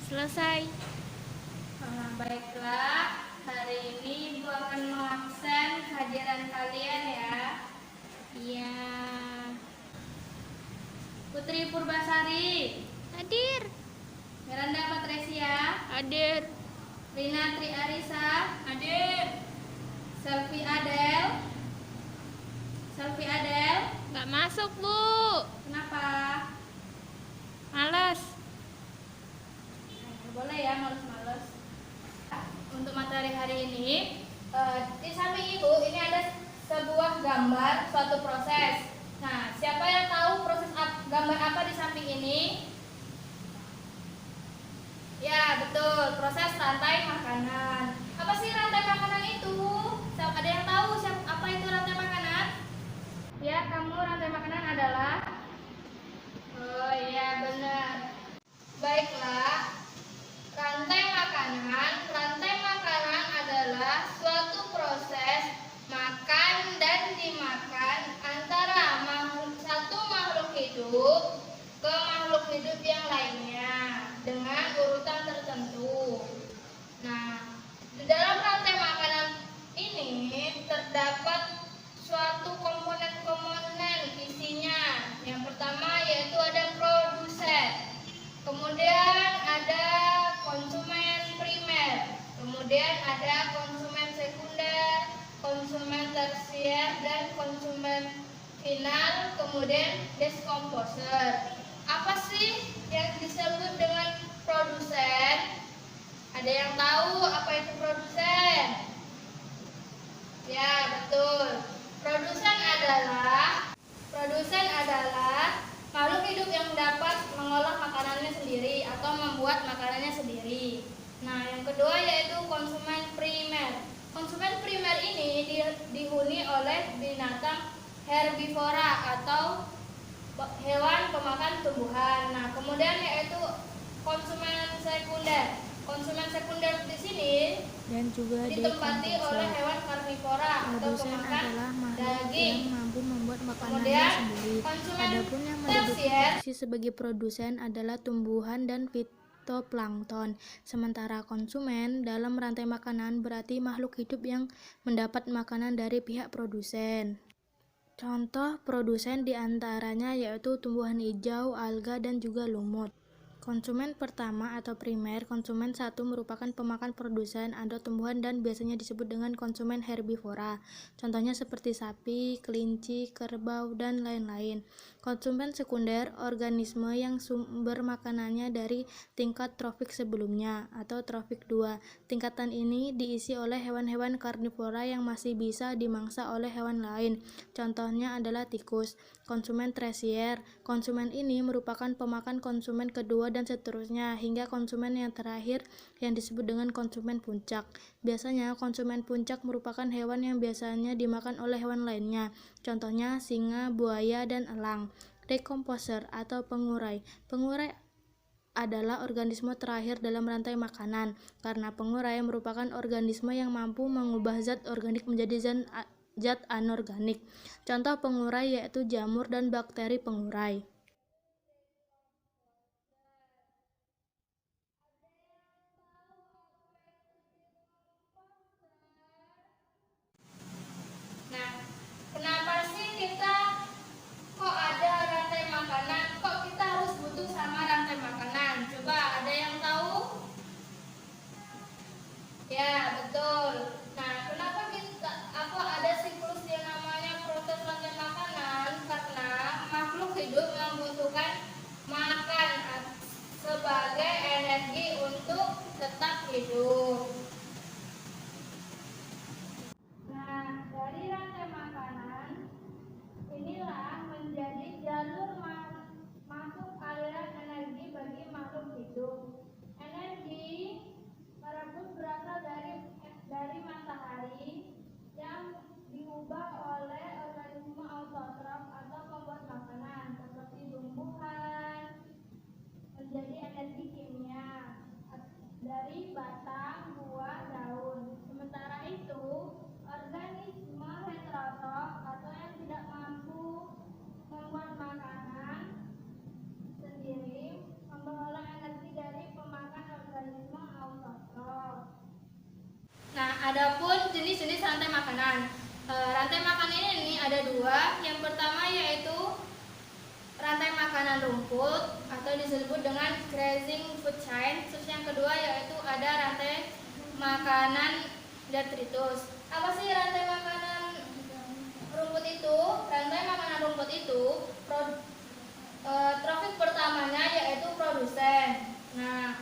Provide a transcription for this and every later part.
Selesai. Baiklah, hari ini Ibu akan mengabsen kehadiran kalian ya. Iya. Putri Purbasari, Hadir. Miranda Patresia, Hadir. Rina Tri Arisa, Hadir. Selvi Adel. Nggak masuk, Bu. Kenapa? Males. Boleh ya, males-males. Untuk materi hari ini, di samping Ibu ini ada sebuah gambar suatu proses. Nah, siapa yang tahu proses gambar apa di samping ini? Ya, betul, proses rantai makanan. Apa sih rantai makanan itu? Ada yang tahu apa itu rantai makanan? Ya, kamu rantai makanan adalah? Oh iya, benar. Baiklah. Rantai makanan adalah suatu proses makan dan dimakan antara satu makhluk hidup ke makhluk hidup yang lainnya dengan urutan tertentu. Nah, di dalam rantai makanan ini terdapat suatu komponen-komponen isinya. Yang pertama yaitu ada produsen, kemudian ada konsumen primer, kemudian ada konsumen sekunder, konsumen tersier, dan konsumen final, kemudian deskomposer. Apa sih yang disebut dengan produsen? Ada yang tahu apa itu produsen? Ya, betul. Produsen adalah makhluk hidup yang dapat mengolah makanannya sendiri atau membuat makanannya sendiri. Nah, yang kedua yaitu konsumen primer. Konsumen primer ini dihuni oleh binatang herbivora atau hewan pemakan tumbuhan. Nah, kemudian yaitu konsumen sekunder. Konsumen sekunder di sini Dan juga ditempati oleh dekomposer. hewan karnivora atau Produsen pemakan adalah makhluk daging. yang mampu membuat makanannya Kemudian, sendiri. konsumen Adapun yang menduduki tersier posisi sebagai produsen adalah tumbuhan dan fitoplankton. Sementara konsumen dalam rantai makanan berarti makhluk hidup yang mendapat makanan dari pihak produsen. Contoh produsen diantaranya yaitu tumbuhan hijau, alga, dan juga lumut. Konsumen pertama atau primer, konsumen satu merupakan pemakan produsen atau tumbuhan dan biasanya disebut dengan konsumen herbivora. Contohnya seperti sapi, kelinci, kerbau, dan lain-lain. Konsumen sekunder, organisme yang sumber makanannya dari tingkat trofik sebelumnya atau trofik 2. Tingkatan ini diisi oleh hewan-hewan karnivora yang masih bisa dimangsa oleh hewan lain. Contohnya adalah tikus. Konsumen tersier, konsumen ini merupakan pemakan konsumen kedua dan seterusnya hingga konsumen yang terakhir yang disebut dengan konsumen puncak. Biasanya konsumen puncak merupakan hewan yang biasanya dimakan oleh hewan lainnya. Contohnya singa, buaya, dan elang. Dekomposer atau pengurai. Pengurai adalah organisme terakhir dalam rantai makanan, karena pengurai merupakan organisme yang mampu mengubah zat organik menjadi zat anorganik. Contoh pengurai yaitu jamur dan bakteri pengurai. Nah, kenapa sih kita kok ada rantai makanan? Kok kita harus butuh sama rantai makanan? Coba ada yang tahu? Ya, betul. Nah, kenapa apa ada siklus yang namanya proses rantai makanan? Karena makhluk hidup membutuhkan makan sebagai energi untuk tetap hidup. Nah, dari rantai makanan inilah menjadi jalur masuk aliran energi bagi makhluk hidup. Energi tersebut berasal dari matahari yang diubah oleh organisme autotrof atau pembuat makanan seperti tumbuhan menjadi energi kimia dari batang, buah, daun. Sementara itu, organisme heterotrof atau yang tidak mampu membuat makanan sendiri memperoleh energi dari pemakan makanan. Rantai makanan ini ada dua. Yang pertama yaitu rantai makanan rumput atau disebut dengan grazing food chain. Terus yang kedua yaitu ada rantai makanan detritus. Apa sih rantai makanan rumput itu? Rantai makanan rumput itu trofik pertamanya yaitu produsen. Nah,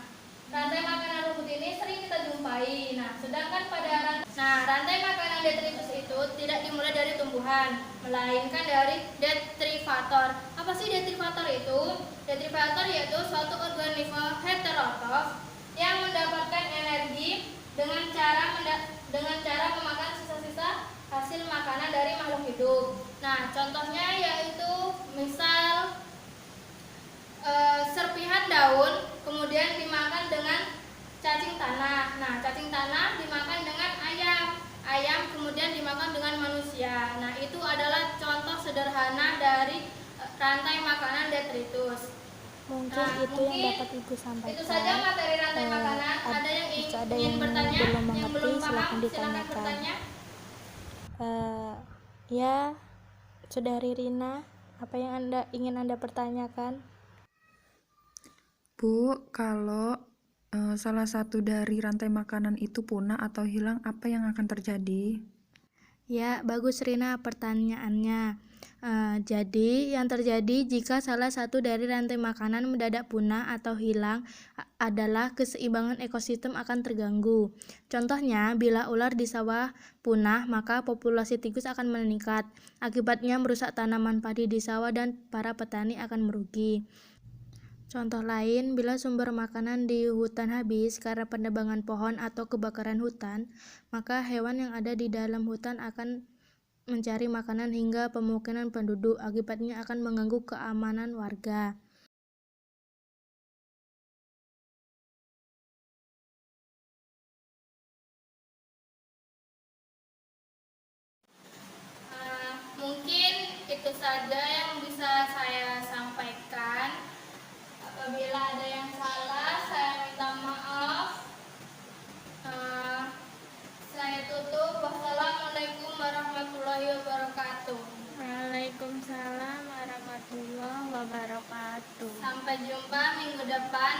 rantai makanan rumput ini sering kita jumpai. Nah, sedangkan pada rantai makanan detritus itu tidak dimulai dari tumbuhan, melainkan dari detrivator. Apa sih detrivator itu? Detrivator yaitu suatu organisme heterotrof yang mendapatkan energi dengan cara memakan sisa-sisa hasil makanan dari makhluk hidup. Nah, contohnya yaitu misal serpihan daun kemudian dimakan dengan cacing tanah. Nah, cacing tanah dimakan dengan ayam kemudian dimakan dengan manusia. Nah, itu adalah contoh sederhana dari rantai makanan detritus. Mungkin itu yang dapat Ibu sampaikan. Itu saja materi rantai makanan. Ada yang ingin bertanya? belum mengerti, yang belum paham, silakan silakan ditanyakan. bertanya. Ya, Saudari Rina, apa yang ingin Anda pertanyakan? Bu, kalau salah satu dari rantai makanan itu punah atau hilang, apa yang akan terjadi? Ya, bagus Rina pertanyaannya. Jadi, yang terjadi jika salah satu dari rantai makanan mendadak punah atau hilang adalah keseimbangan ekosistem akan terganggu. Contohnya, bila ular di sawah punah, maka populasi tikus akan meningkat. Akibatnya merusak tanaman padi di sawah dan para petani akan merugi. Contoh lain, bila sumber makanan di hutan habis karena penebangan pohon atau kebakaran hutan, maka hewan yang ada di dalam hutan akan mencari makanan hingga pemukiman penduduk. Akibatnya akan mengganggu keamanan warga. Mungkin itu saja yang bisa saya sampaikan. Apabila ada yang salah, saya minta maaf. Saya tutup. Wassalamualaikum warahmatullahi wabarakatuh. Waalaikumsalam warahmatullahi wabarakatuh. Sampai jumpa minggu depan.